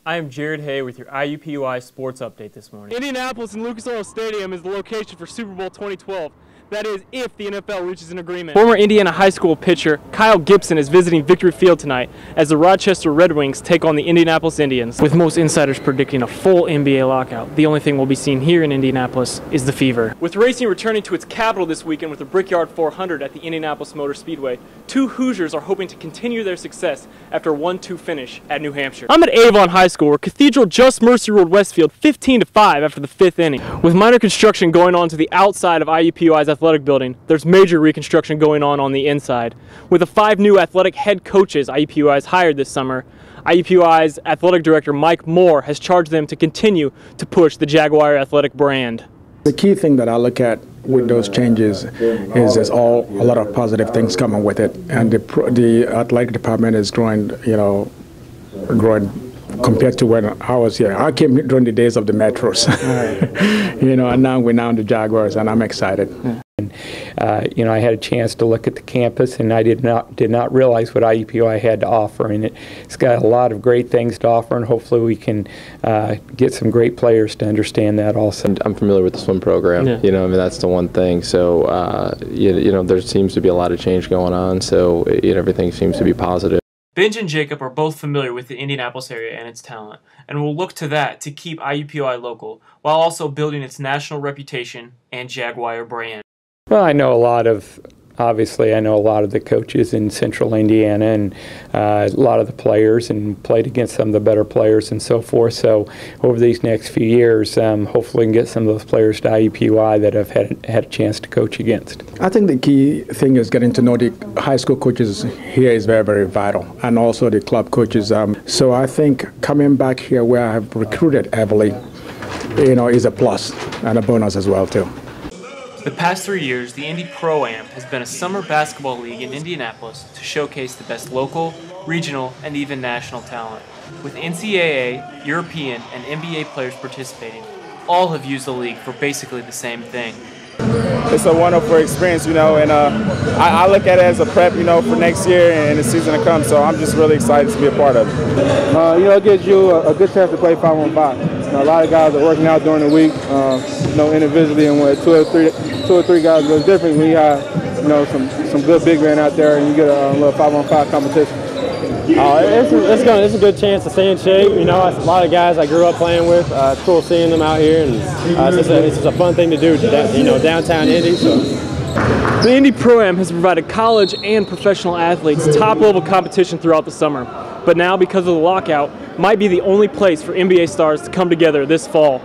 I am Jared Hay with your IUPUI Sports Update this morning. Indianapolis and Lucas Oil Stadium is the location for Super Bowl 2012. That is, if the NFL reaches an agreement. Former Indiana high school pitcher Kyle Gibson is visiting Victory Field tonight as the Rochester Red Wings take on the Indianapolis Indians. With most insiders predicting a full NBA lockout, the only thing we'll be seeing here in Indianapolis is the fever. With racing returning to its capital this weekend with the Brickyard 400 at the Indianapolis Motor Speedway, two Hoosiers are hoping to continue their success after a 1-2 finish at New Hampshire. I'm at Avon High School, where Cathedral just mercy ruled Westfield 15-5 after the 5th inning. With minor construction going on to the outside of IUPUI's athletic building, there's major reconstruction going on the inside. With the 5 new athletic head coaches IUPUI has hired this summer, IUPUI's athletic director Mike Moore has charged them to continue to push the Jaguar athletic brand. The key thing that I look at with those changes is there's a lot of positive things coming with it, and the athletic department is growing, growing compared to when I was here. I came during the days of the Metros, and now we're now in the Jaguars, and I'm excited. I had a chance to look at the campus, and I did not realize what IUPUI had to offer, and it's got a lot of great things to offer, and hopefully we can get some great players to understand that also. And I'm familiar with the swim program. Yeah. That's the one thing. So there seems to be a lot of change going on. So everything seems to be positive. Benj and Jacob are both familiar with the Indianapolis area and its talent, and will look to that to keep IUPUI local, while also building its national reputation and Jaguar brand. Well, I know a lot of the coaches in central Indiana and a lot of the players, and played against some of the better players and so forth. So over these next few years, hopefully we can get some of those players to IUPUI that have had a chance to coach against. I think the key thing is getting to know the high school coaches here is very, very vital, and also the club coaches. So I think coming back here where I have recruited heavily, is a plus and a bonus as well too. The past 3 years, the Indy Pro-Am has been a summer basketball league in Indianapolis to showcase the best local, regional, and even national talent. With NCAA, European, and NBA players participating, all have used the league for basically the same thing. It's a wonderful experience, and I look at it as a prep, for next year and the season to come. So I'm just really excited to be a part of it. It gives you a good chance to play 5-on-5. A lot of guys are working out during the week, individually, and when two or three guys goes different, we have, some good big men out there, and you get a little 5-on-5 competition. It's a good chance to stay in shape. It's a lot of guys I grew up playing with. It's cool seeing them out here, and it's just a fun thing to do. Downtown Indy. So. The Indy Pro-Am has provided college and professional athletes top-level competition throughout the summer, but now, because of the lockout, might be the only place for NBA stars to come together this fall.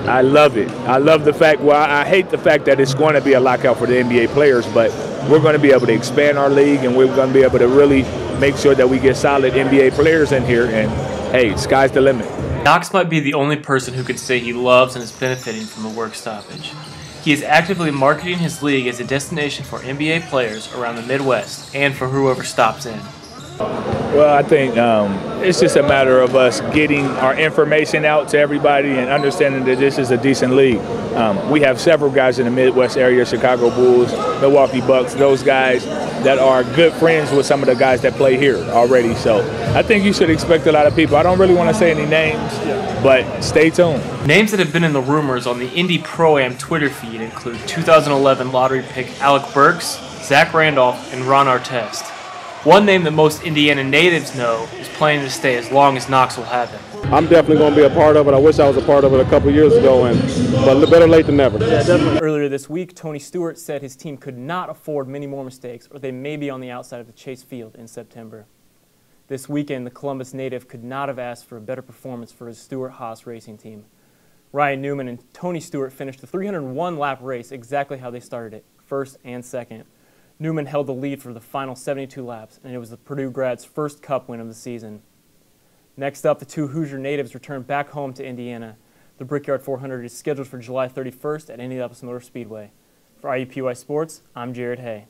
I love it. I love the fact, I hate the fact that it's going to be a lockout for the NBA players, but we're going to be able to expand our league, and we're going to be able to really make sure that we get solid NBA players in here, and hey, sky's the limit. Knox might be the only person who could say he loves and is benefiting from the work stoppage. He is actively marketing his league as a destination for NBA players around the Midwest and for whoever stops in. Well, I think it's just a matter of us getting our information out to everybody and understanding that this is a decent league. We have several guys in the Midwest area, Chicago Bulls, Milwaukee Bucks, those guys that are good friends with some of the guys that play here already. So I think you should expect a lot of people. I don't really want to say any names, but stay tuned. Names that have been in the rumors on the Indy Pro-Am Twitter feed include 2011 lottery pick Alec Burks, Zach Randolph, and Ron Artest. One name that most Indiana natives know is planning to stay as long as Knox will have him. I'm definitely going to be a part of it. I wish I was a part of it a couple years ago, but better late than never. Yeah, definitely. Earlier this week, Tony Stewart said his team could not afford many more mistakes, or they may be on the outside of the Chase Field in September. This weekend, the Columbus native could not have asked for a better performance for his Stewart-Haas racing team. Ryan Newman and Tony Stewart finished the 301-lap race exactly how they started it, first and second. Newman held the lead for the final 72 laps, and it was the Purdue grad's first Cup win of the season. Next up, the two Hoosier natives return back home to Indiana. The Brickyard 400 is scheduled for July 31st at Indianapolis Motor Speedway. For IUPUI Sports, I'm Jared Hay.